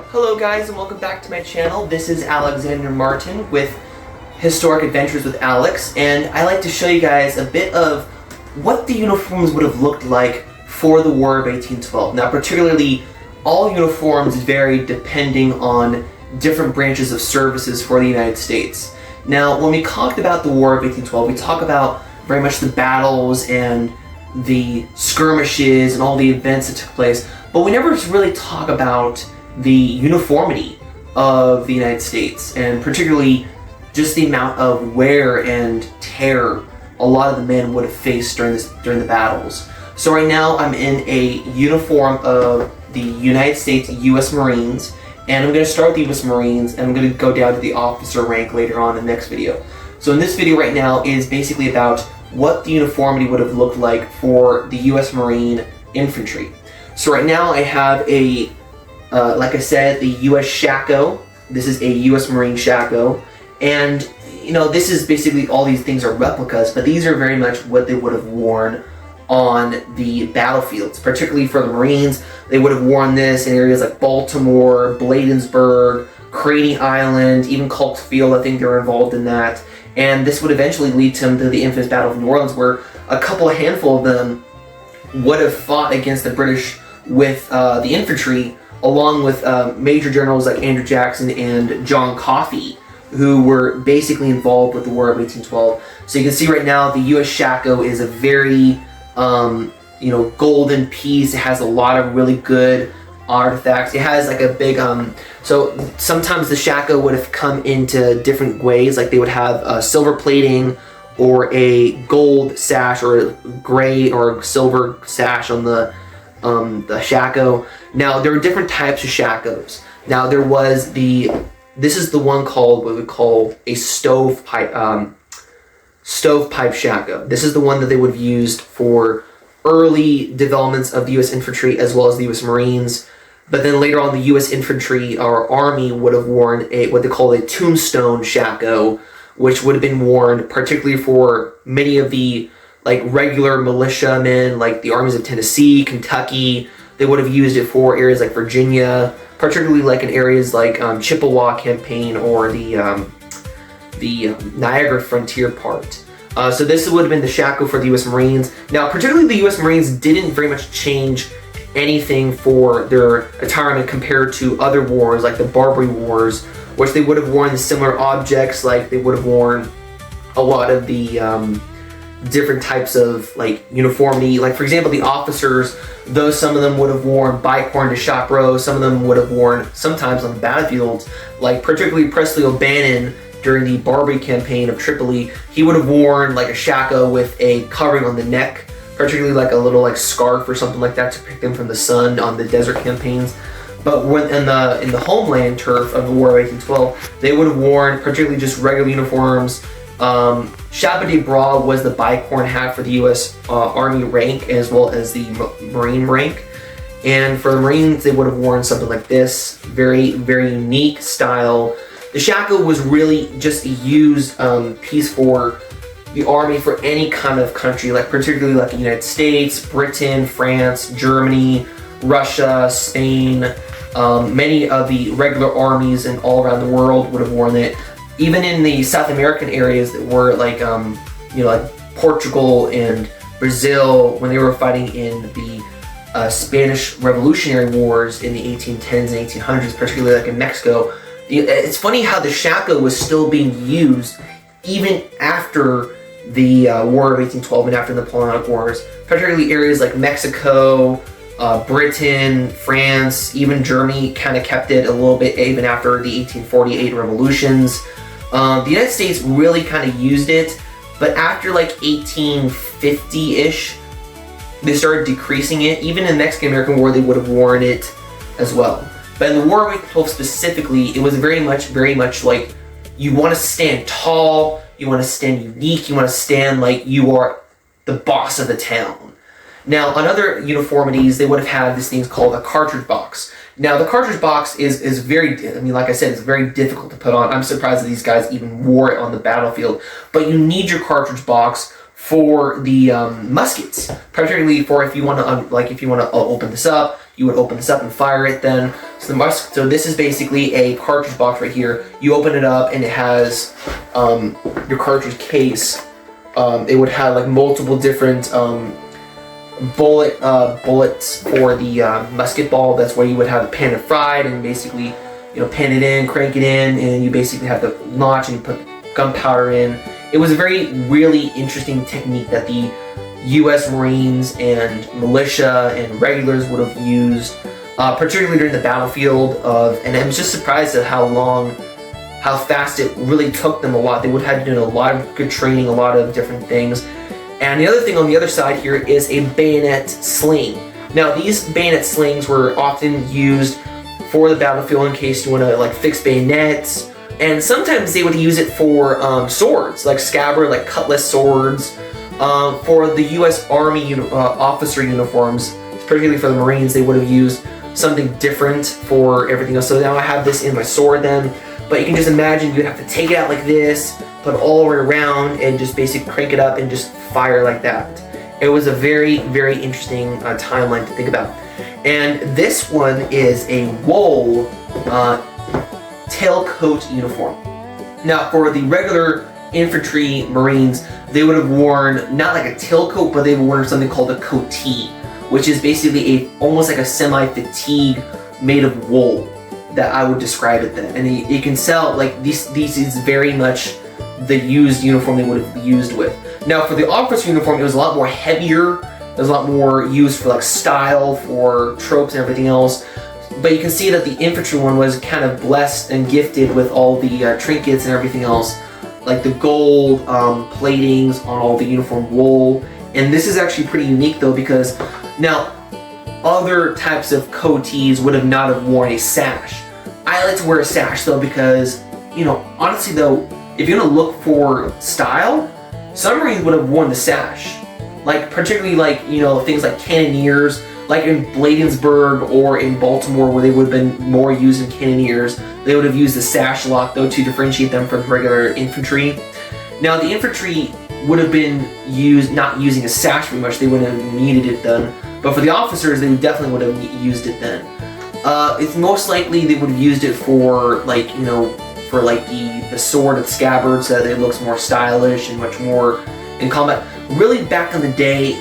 Hello guys and welcome back to my channel. This is Alexander Martin with Historic Adventures with Alex, and I like to show you guys a bit of what the uniforms would have looked like for the War of 1812. Now particularly, all uniforms vary depending on different branches of services for the United States. Now when we talked about the War of 1812, we talk about very much the battles and the skirmishes and all the events that took place, but we never really talk about the uniformity of the United States, and particularly just the amount of wear and tear a lot of the men would have faced during the battles. So right now I'm in a uniform of the United States U.S. Marines, and I'm going to start with the U.S. Marines, and I'm going to go down to the officer rank later on in the next video. So in this video right now is basically about what the uniformity would have looked like for the U.S. Marine infantry. So right now I have a like I said, the U.S. Shako. This is a U.S. Marine Shako, and you know, this is basically, all these things are replicas, but these are very much what they would have worn on the battlefields. Particularly for the Marines, they would have worn this in areas like Baltimore, Bladensburg, Craney Island, even Culp's Field. I think they were involved in that, and this would eventually lead them to the infamous Battle of New Orleans, where a handful of them would have fought against the British with the infantry, along with major generals like Andrew Jackson and John Coffee, who were basically involved with the War of 1812. So you can see right now the U.S. Shako is a very, golden piece. It has a lot of really good artifacts. It has like a big, so sometimes the Shako would have come into different ways, like they would have silver plating or a gold sash or a gray or silver sash on the Shako. Now there were different types of Shakos. Now there was this is the one called what we call a stovepipe Shako. This is the one that they would have used for early developments of the U.S. infantry as well as the U.S. Marines. But then later on, the U.S. infantry or army would have worn what they call a tombstone Shako, which would have been worn particularly for many of the regular militiamen, like the armies of Tennessee, Kentucky. They would have used it for areas like Virginia, particularly like in areas like Chippewa campaign or the Niagara frontier part. So this would have been the Shako for the U.S. Marines. Now, particularly the U.S. Marines didn't very much change anything for their attire compared to other wars, like the Barbary Wars, which they would have worn the similar objects, like they would have worn a lot of the different types of uniformity. Like for example, the officers, though some of them would have worn bicorn to chapeau, some of them would have worn sometimes on the battlefields, like particularly Presley O'Bannon during the Barbary campaign of Tripoli, he would have worn like a Shako with a covering on the neck, particularly like a little scarf or something like that to protect them from the sun on the desert campaigns. But when in the homeland turf of the War of 1812, they would have worn particularly just regular uniforms. Chapeau de Bras was the bicorn hat for the U.S. Army rank as well as the Marine rank. And for the Marines, they would have worn something like this, very, very unique style. The Shako was really just a used piece for the Army for any kind of country, particularly like the United States, Britain, France, Germany, Russia, Spain. Many of the regular armies and all around the world would have worn it. Even in the South American areas that were like Portugal and Brazil, when they were fighting in the Spanish Revolutionary Wars in the 1810s and 1800s, particularly like in Mexico. It's funny how the Shako was still being used even after the War of 1812 and after the Napoleonic Wars, particularly areas like Mexico, Britain, France, even Germany kind of kept it a little bit even after the 1848 revolutions. The United States really kind of used it, but after 1850-ish, they started decreasing it. Even in the Mexican-American War, they would have worn it as well. But in the War of 1812 specifically, it was very much like you want to stand tall, you want to stand unique, you want to stand like you are the boss of the town. Now, on other uniformities, they would have had this thing called a cartridge box. Now, the cartridge box is very, like I said, it's very difficult to put on. I'm surprised that these guys even wore it on the battlefield. But you need your cartridge box for the muskets, particularly for if you want to open this up, you would open this up and fire it then. So this is basically a cartridge box right here. You open it up and it has your cartridge case. It would have like multiple different bullets for the musket ball. That's where you would have the pan and fried and basically, you know, pan it in, crank it in, and you basically have the notch and you put gunpowder in. It was a really interesting technique that the U.S. Marines and militia and regulars would have used, particularly during the battlefield. And I was just surprised at how fast it really took them a lot. They would have had to do a lot of good training, a lot of different things. And the other thing on the other side here is a bayonet sling. Now these bayonet slings were often used for the battlefield in case you want to like fix bayonets. And sometimes they would use it for swords, like scabbard, like cutlass swords. For the U.S. Army officer uniforms, particularly for the Marines, they would have used something different for everything else. So now I have this in my sword then, but you can just imagine you'd have to take it out like this, put it all the way around, and just basically crank it up and just fire like that. It was a very interesting timeline to think about. And this one is a wool tailcoat uniform. Now for the regular infantry Marines, they would have worn not like a tailcoat, but they would worn something called a coatee, which is basically almost like a semi-fatigue made of wool, that I would describe it then. And you can sell like these is very much the used uniform they would have used with. Now for the officer uniform, it was a lot more heavier. It was a lot more used for like style, for tropes and everything else. But you can see that the infantry one was kind of blessed and gifted with all the trinkets and everything else, like the gold platings on all the uniform wool. And this is actually pretty unique though, because now other types of coatees would have not have worn a sash. I like to wear a sash though because, you know, honestly though, if you're gonna look for style, some Marines would have worn the sash. Like particularly like, you know, things like cannoneers, like in Bladensburg or in Baltimore where they would have been more used in cannoneers, they would have used the sash lock though to differentiate them from regular infantry. Now the infantry would have been not using a sash very much, they wouldn't have needed it then. But for the officers, they definitely would have used it then. It's most likely they would have used it for like, you know, for like the sword, the scabbard, so that it looks more stylish and much more in combat. Really back in the day,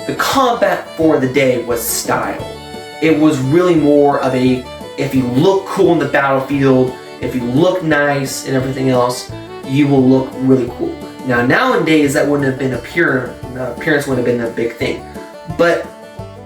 the combat for the day was style. It was really more of a, if you look cool in the battlefield, if you look nice and everything else, you will look really cool. Now nowadays that wouldn't have been appearance would have been a big thing. But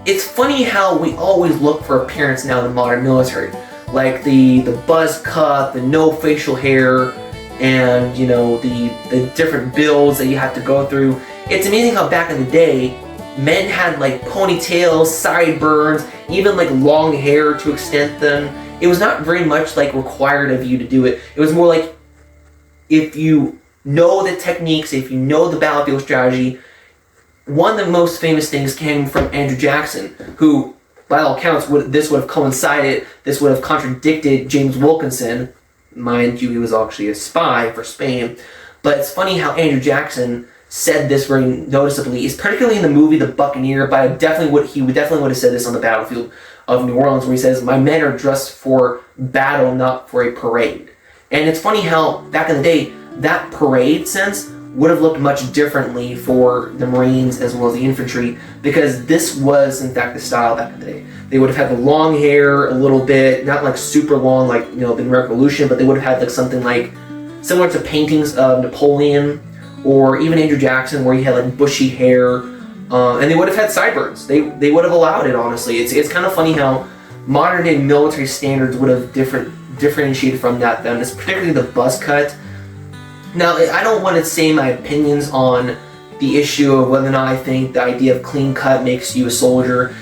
it's funny how we always look for appearance now in the modern military. Like the buzz cut, the no facial hair, and you know, the different builds that you have to go through. It's amazing how back in the day, men had like ponytails, sideburns, even like long hair to extent them. It was not very much like required of you to do it. It was more like if you know the techniques, if you know the battlefield strategy. One of the most famous things came from Andrew Jackson, who, by all accounts, this would have coincided, this would have contradicted James Wilkinson. Mind you, he was actually a spy for Spain. But it's funny how Andrew Jackson said this very noticeably, particularly in the movie The Buccaneer, but he would definitely have said this on the battlefield of New Orleans, where he says, "My men are dressed for battle, not for a parade." And it's funny how, back in the day, that parade sense would have looked much differently for the Marines as well as the infantry, because this was, in fact, the style back in the day. They would have had the long hair a little bit, not like super long like, you know, the American Revolution, but they would have had like something like similar to paintings of Napoleon or even Andrew Jackson, where he had like bushy hair, and they would have had sideburns. They would have allowed it, honestly. It's kind of funny how modern day military standards would have differentiated from that then. It's particularly the buzz cut. Now, I don't want to say my opinions on the issue of whether or not I think the idea of clean cut makes you a soldier.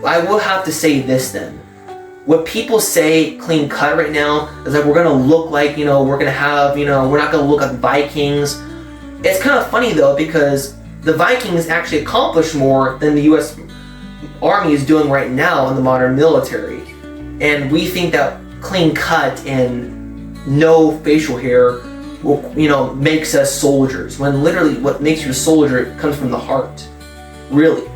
I will have to say this then. What people say clean cut right now is that we're going to look like, you know, we're going to have, you know, we're not going to look like Vikings. It's kind of funny though, because the Vikings actually accomplished more than the U.S. Army is doing right now in the modern military. And we think that clean cut and no facial hair makes us soldiers, when literally what makes you a soldier comes from the heart, really.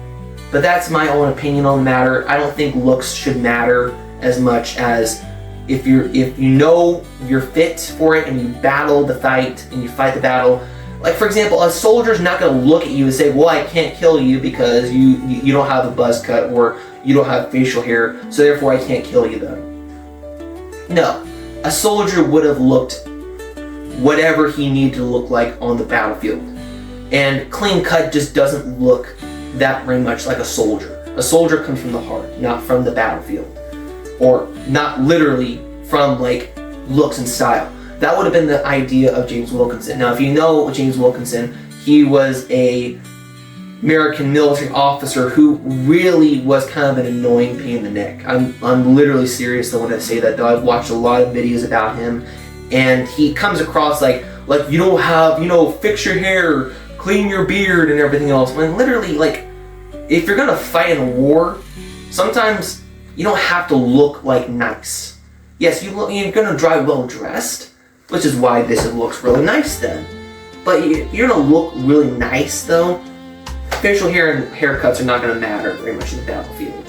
But that's my own opinion on the matter. I don't think looks should matter as much as if you know you're fit for it and you battle the fight and you fight the battle. Like, for example, a soldier's not going to look at you and say, well, I can't kill you because you don't have a buzz cut or you don't have facial hair, so therefore I can't kill you then. No, a soldier would have looked whatever he needed to look like on the battlefield. And clean cut just doesn't look that very much like a soldier. A soldier comes from the heart, not from the battlefield. Or not literally from like looks and style. That would have been the idea of James Wilkinson. Now, if you know James Wilkinson, he was a American military officer who really was kind of an annoying pain in the neck. I'm literally serious though when I say that, though. I've watched a lot of videos about him, and he comes across like you don't have, fix your hair, clean your beard, and everything else. When literally, like, if you're gonna fight in a war, sometimes you don't have to look like nice. Yes, you're gonna drive well dressed, which is why this looks really nice then. But you're gonna look really nice though. Facial hair and haircuts are not gonna matter very much in the battlefield.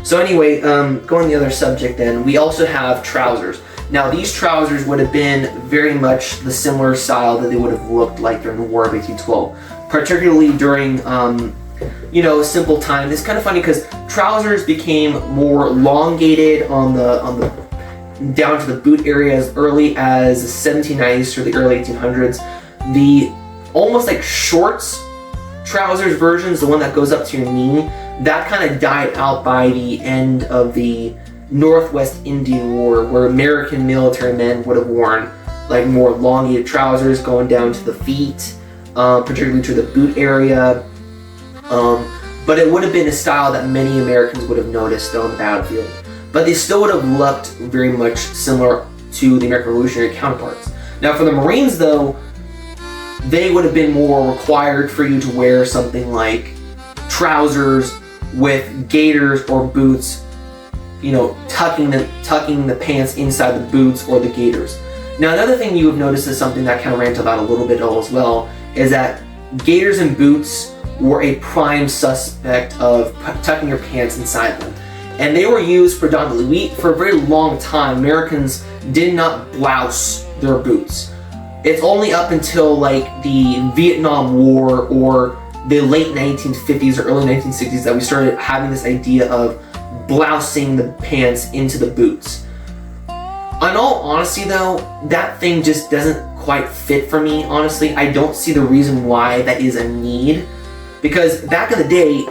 So anyway, going to the other subject then, we also have trousers. Now these trousers would have been very much the similar style that they would have looked like during the War of 1812, particularly during a simple time. It's kind of funny because trousers became more elongated on the down to the boot area as early as the 1790s through the early 1800s. The almost like shorts trousers versions, the one that goes up to your knee, that kind of died out by the end of the Northwest Indian War, where American military men would have worn like more elongated trousers going down to the feet, particularly to the boot area. But it would have been a style that many Americans would have noticed on the battlefield. But they still would have looked very much similar to the American Revolutionary counterparts. Now for the Marines though, they would have been more required for you to wear something like trousers with gaiters or boots, tucking the pants inside the boots or the gaiters. Now another thing you have noticed is something that kind of ranted about a little bit as well, is that gaiters and boots were a prime suspect of tucking your pants inside them. And they were used predominantly. For a very long time, Americans did not blouse their boots. It's only up until like the Vietnam War or the late 1950s or early 1960s that we started having this idea of blousing the pants into the boots. In all honesty though, that thing just doesn't quite fit for me, honestly. I don't see the reason why that is a need. Because back in the day,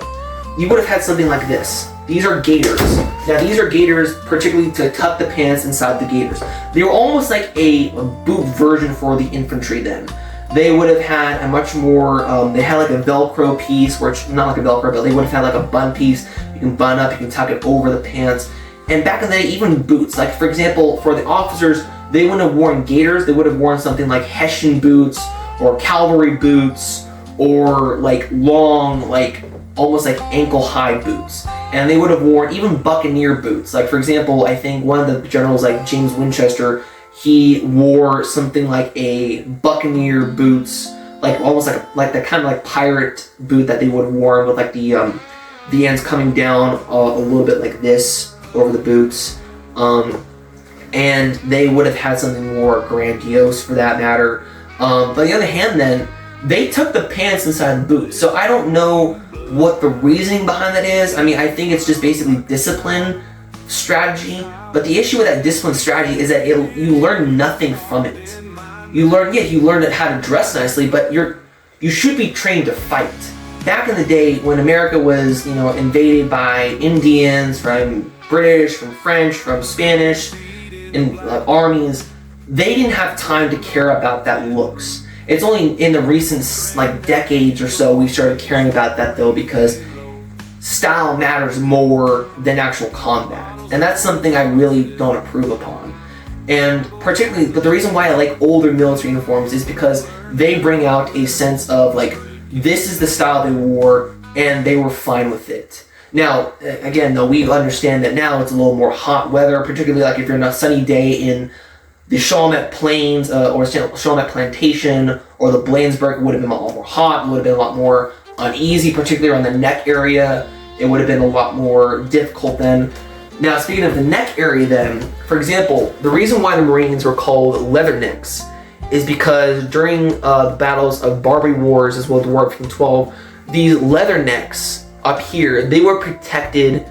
you would have had something like this. These are gaiters. Now these are gaiters particularly to tuck the pants inside the gaiters. They were almost like a boot version for the infantry then. They would have had a much more, they had like a Velcro piece, which, not like a Velcro, but they would have had like a bun piece. You can bun up, you can tuck it over the pants. And back in the day, even boots. Like for example, for the officers, they wouldn't have worn gaiters, they would have worn something like Hessian boots or cavalry boots or like long, like almost like ankle-high boots. And they would have worn even buccaneer boots. Like for example, I think one of the generals like James Winchester, he wore something like a buccaneer boots, like almost like the kind of like pirate boot that they would have worn with like the ends coming down a little bit like this over the boots. And they would have had something more grandiose for that matter. But on the other hand then, they took the pants inside the boots. So I don't know what the reasoning behind that is. I mean, I think it's just basically discipline strategy. But the issue with that discipline strategy is that you learn nothing from it. You learn how to dress nicely, but you should be trained to fight. Back in the day when America was, invaded by Indians, from British, from French, from Spanish, and armies, they didn't have time to care about that looks. It's only in the recent decades or so we started caring about that though, because style matters more than actual combat. And that's something I really don't approve upon. And particularly, but the reason why I like older military uniforms is because they bring out a sense of this is the style they wore and they were fine with it. Now, again though, we understand that now it's a little more hot weather, particularly if you're on a sunny day in the Chalmette Plains or Chalmette Plantation or the Bladensburg would have been a lot more hot, would have been a lot more uneasy, particularly around the neck area. It would have been a lot more difficult then. Now, speaking of the neck area then, for example, the reason why the Marines were called leathernecks is because during the battles of Barbary Wars as well as the War of 1812, these leathernecks up here, they were protected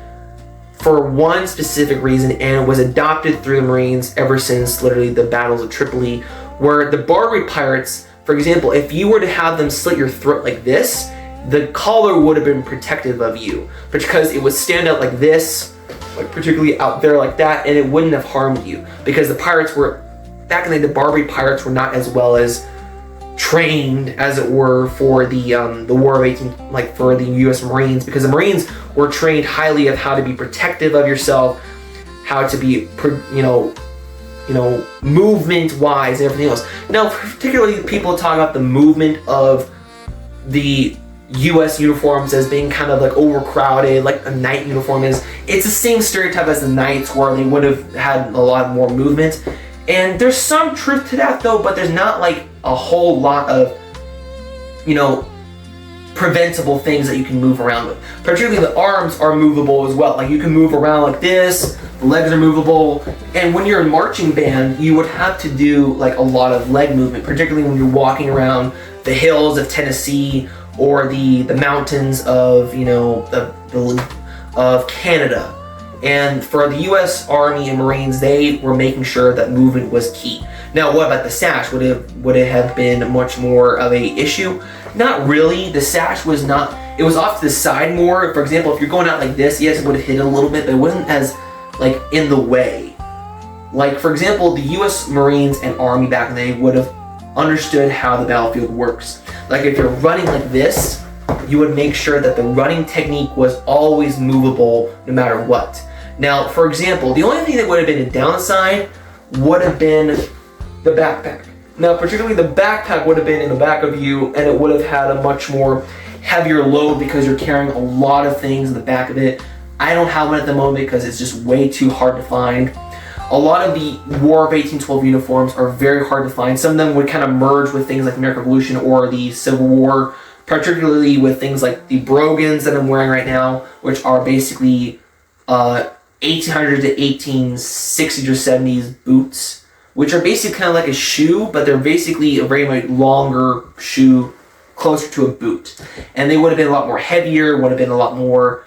for one specific reason, and it was adopted through the Marines ever since literally the battles of Tripoli, where the Barbary pirates, for example, if you were to have them slit your throat like this, the collar would have been protective of you, because it would stand out like this, like particularly out there like that, and it wouldn't have harmed you, because the pirates were, back in the day, the Barbary pirates were not as well as trained, as it were, for the War of 18, like for the U.S. Marines, because the Marines were trained highly of how to be protective of yourself, how to be, movement-wise and everything else. Now, particularly people talk about the movement of the U.S. uniforms as being kind of like overcrowded, like a knight uniform is. It's the same stereotype as the knights, where they would have had a lot more movement. And there's some truth to that though, but there's not like a whole lot of, preventable things that you can move around with. Particularly the arms are movable as well. Like you can move around like this, the legs are movable. And when you're a marching band, you would have to do like a lot of leg movement, particularly when you're walking around the hills of Tennessee or the mountains of, of Canada. And for the U.S. Army and Marines, they were making sure that movement was key. Now, what about the sash? Would it have been much more of a issue? Not really. The sash was not. It was off to the side more. For example, if you're going out like this, yes, it would have hit a little bit, but it wasn't as like in the way. Like for example, the U.S. Marines and Army back then, they would have understood how the battlefield works. Like if you're running like this, you would make sure that the running technique was always movable no matter what. Now, for example, the only thing that would have been a downside would have been the backpack. Now, particularly the backpack would have been in the back of you, and it would have had a much more heavier load because you're carrying a lot of things in the back of it. I don't have one at the moment because it's just way too hard to find. A lot of the War of 1812 uniforms are very hard to find. Some of them would kind of merge with things like the American Revolution or the Civil War, particularly with things like the brogans that I'm wearing right now, which are basically 1800 to 1860s or 70s boots, which are basically kind of like a shoe, but they're basically a very much longer shoe, closer to a boot. And they would have been a lot more heavier, would have been a lot more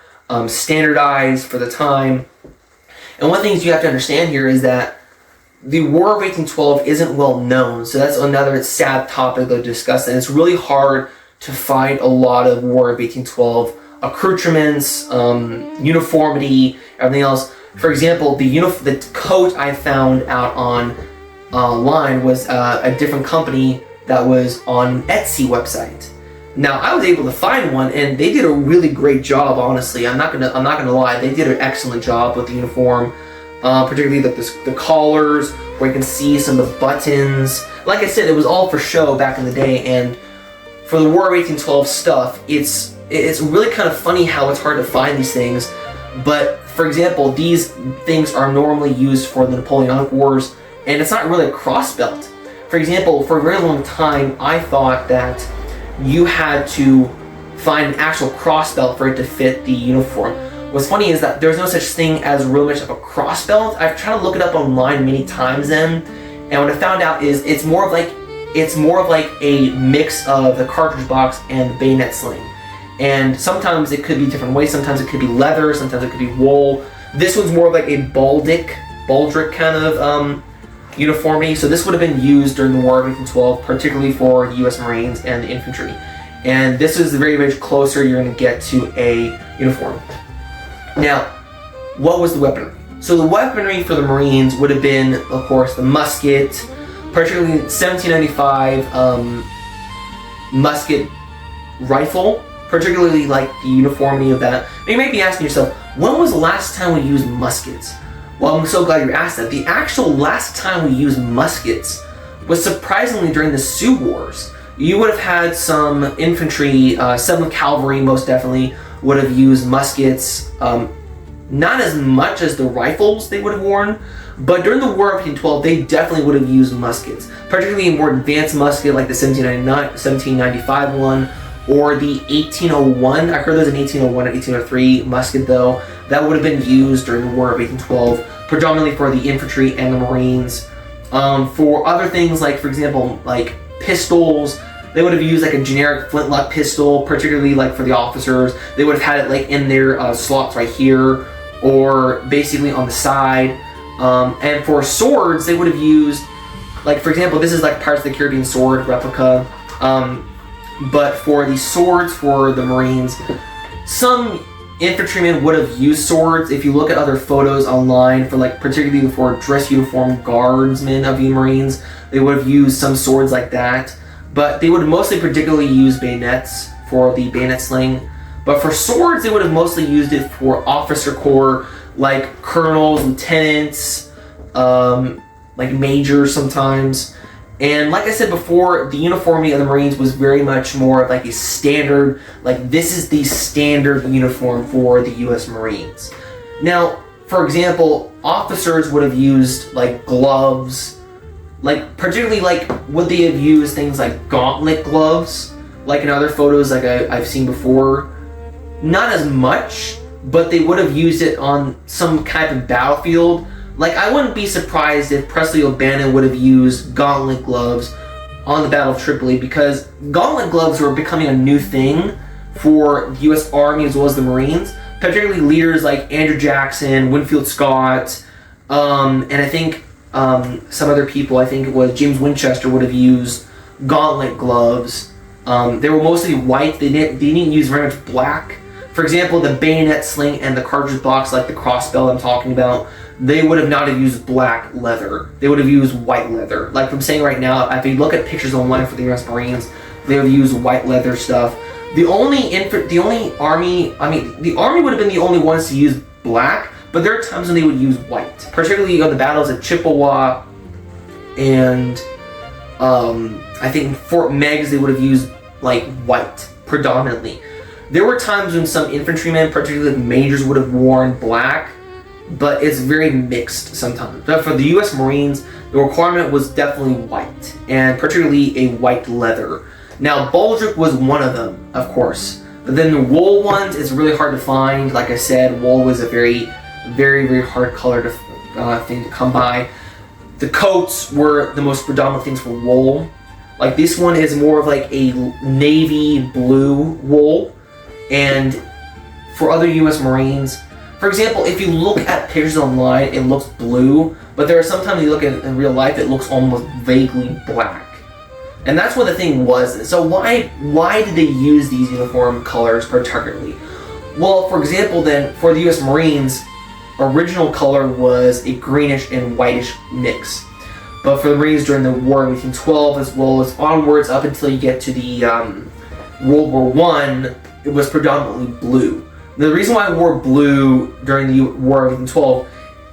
standardized for the time. And one of the things you have to understand here is that the War of 1812 isn't well known, so that's another sad topic to discuss, and it's really hard to find a lot of War of 1812 accoutrements, uniformity, everything else. For example, the coat I found out online was a different company that was on Etsy website. Now I was able to find one, and they did a really great job. Honestly, I'm not gonna lie, they did an excellent job with the uniform, particularly the collars, where you can see some of the buttons. Like I said, it was all for show back in the day, and for the War of 1812 stuff, it's really kind of funny how it's hard to find these things. But for example, these things are normally used for the Napoleonic Wars, and it's not really a cross belt. For example, for a very long time, I thought that you had to find an actual cross belt for it to fit the uniform. What's funny is that there's no such thing as really much of a cross belt. I've tried to look it up online many times then, and what I found out is it's more of like a mix of the cartridge box and the bayonet sling. And sometimes it could be different ways. Sometimes it could be leather, sometimes it could be wool. This one's more of like a baldric kind of uniformity. So this would have been used during the War of 1812, particularly for the U.S. Marines and the infantry. And this is very, very closer you're going to get to a uniform. Now, what was the weaponry? So the weaponry for the Marines would have been, of course, the musket, particularly 1795 musket rifle, particularly like the uniformity of that. Now you might be asking yourself, when was the last time we used muskets? Well, I'm so glad you asked that. The actual last time we used muskets was surprisingly during the Sioux Wars. You would have had some infantry, 7th Cavalry most definitely, would have used muskets not as much as the rifles they would have worn, but during the War of 1812, they definitely would have used muskets, particularly a more advanced musket like the 1795 one, or the 1801. I heard there's an 1801 and 1803 musket though, that would have been used during the War of 1812, predominantly for the infantry and the Marines. For other things, like for example, like pistols, they would have used like a generic flintlock pistol, particularly like for the officers. They would have had it like in their slots right here, or basically on the side. And for swords, they would have used, like for example, this is like Pirates of the Caribbean sword replica. But for the swords for the Marines, some infantrymen would have used swords. If you look at other photos online, for like particularly for dress uniform guardsmen of the Marines, they would have used some swords like that. But they would mostly particularly use bayonets for the bayonet sling. But for swords, they would have mostly used it for officer corps, like colonels, lieutenants, like majors sometimes. And like I said before, the uniformity of the Marines was very much more of like a standard, like this is the standard uniform for the US Marines. Now, for example, officers would have used like gloves, like particularly like would they have used things like gauntlet gloves, like in other photos like I've seen before. Not as much, but they would have used it on some kind of battlefield. Like, I wouldn't be surprised if Presley O'Bannon would have used gauntlet gloves on the Battle of Tripoli, because gauntlet gloves were becoming a new thing for the U.S. Army as well as the Marines, particularly leaders like Andrew Jackson, Winfield Scott, and I think some other people. I think it was James Winchester would have used gauntlet gloves. They were mostly white. They didn't use very much black. For example, the bayonet sling and the cartridge box, like the crossbow I'm talking about, they would have not have used black leather. They would have used white leather. Like I'm saying right now, if you look at pictures online for the U.S. Marines, they would use white leather stuff. The army would have been the only ones to use black, but there are times when they would use white, particularly on the battles at Chippewa and I think Fort Meigs. They would have used like white predominantly. There were times when some infantrymen, particularly majors, would have worn black, but it's very mixed sometimes. But for the U.S. Marines, the requirement was definitely white, and particularly a white leather. Now, baldric was one of them, of course, but then the wool ones is really hard to find. Like I said, wool was a very, very, very hard color thing to come by. The coats were the most predominant things for wool. Like this one is more of like a navy blue wool. And for other U.S. Marines, for example, if you look at pictures online, it looks blue, but there are sometimes you look at in real life, it looks almost vaguely black. And that's what the thing was. So why did they use these uniform colors particularly? Well, for example, then, for the U.S. Marines, original color was a greenish and whitish mix. But for the Marines during the War of 1812, as well as onwards up until you get to the World War I, it was predominantly blue. The reason why I wore blue during the War of 1812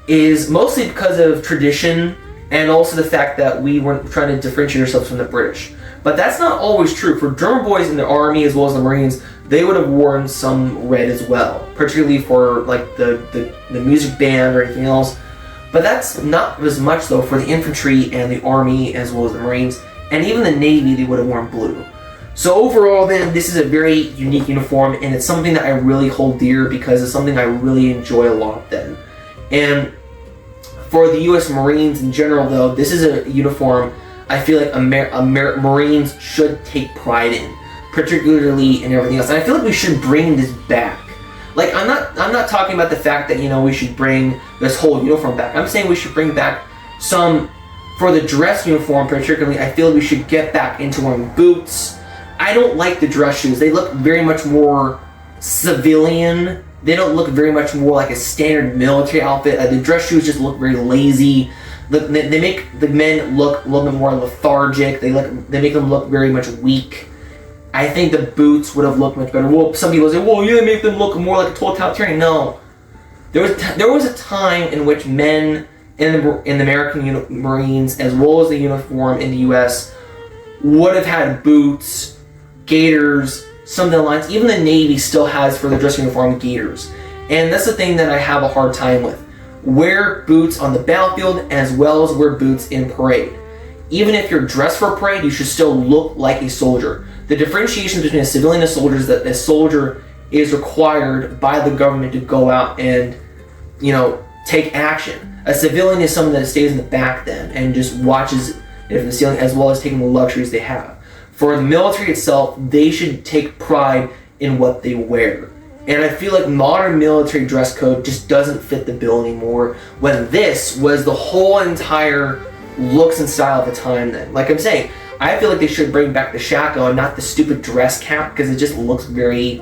is mostly because of tradition, and also the fact that we were trying to differentiate ourselves from the British. But that's not always true. For German boys in the Army as well as the Marines, they would have worn some red as well, particularly for like the music band or anything else. But that's not as much though for the infantry and the Army as well as the Marines, and even the Navy, they would have worn blue. So overall then, this is a very unique uniform, and it's something that I really hold dear because it's something I really enjoy a lot then. And for the U.S. Marines in general though, this is a uniform I feel like Marines should take pride in, particularly in everything else. And I feel like we should bring this back. Like I'm not talking about the fact that, you know, we should bring this whole uniform back. I'm saying we should bring back some, for the dress uniform particularly, I feel like we should get back into wearing boots. I don't like the dress shoes. They look very much more civilian. They don't look very much more like a standard military outfit. The dress shoes just look very lazy. They make the men look a little bit more lethargic. They make them look very much weak. I think the boots would have looked much better. Well, some people say, well, you make them look more like a totalitarian. No. There was a time in which men in the American Marines, as well as the uniform in the U.S., would have had boots, gaiters, some of the lines. Even the Navy still has, for the dress uniform, gaiters. And that's the thing that I have a hard time with. Wear boots on the battlefield as well as wear boots in parade. Even if you're dressed for parade, you should still look like a soldier. The differentiation between a civilian and a soldier is that a soldier is required by the government to go out and, take action. A civilian is someone that stays in the back then and just watches it from the ceiling, as well as taking the luxuries they have. For the military itself, they should take pride in what they wear. And I feel like modern military dress code just doesn't fit the bill anymore, when this was the whole entire looks and style of the time then. Like I'm saying, I feel like they should bring back the shako and not the stupid dress cap, because it just looks very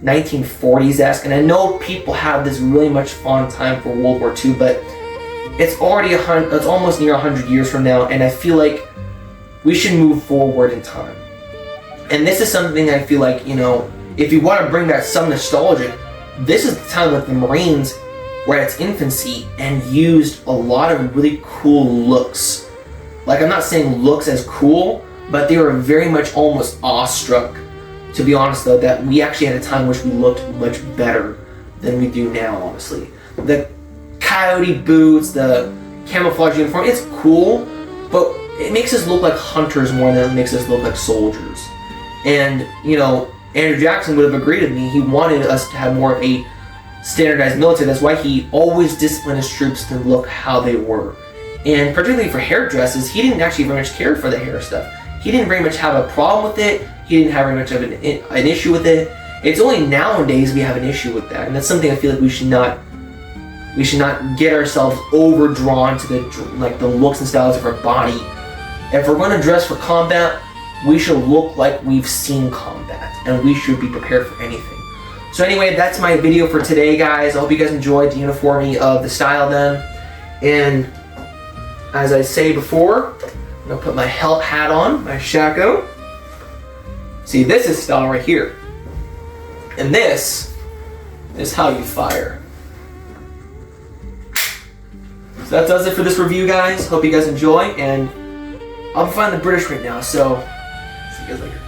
1940s-esque. And I know people have this really much fond time for World War II, but it's almost near 100 years from now, and I feel like we should move forward in time. And this is something I feel like, if you want to bring back some nostalgia, this is the time that the Marines were at its infancy and used a lot of really cool looks. Like, I'm not saying looks as cool, but they were very much almost awestruck, to be honest though, that we actually had a time which we looked much better than we do now, honestly. The coyote boots, the camouflage uniform, it's cool, but it makes us look like hunters more than it makes us look like soldiers. And, Andrew Jackson would have agreed with me. He wanted us to have more of a standardized military. That's why he always disciplined his troops to look how they were. And particularly for hair dresses, he didn't actually very much care for the hair stuff. He didn't very much have a problem with it. He didn't have very much of an issue with it. It's only nowadays we have an issue with that, and that's something I feel like we should not get ourselves overdrawn to the looks and styles of our body. If we're going to dress for combat, we should look like we've seen combat, and we should be prepared for anything. So anyway, that's my video for today, guys. I hope you guys enjoyed the uniformity of the style then. And as I say before, I'm going to put my hat on, my shako. See, this is style right here. And this is how you fire. So that does it for this review, guys. Hope you guys enjoy, and I'll be flying the British right now, so see you guys later.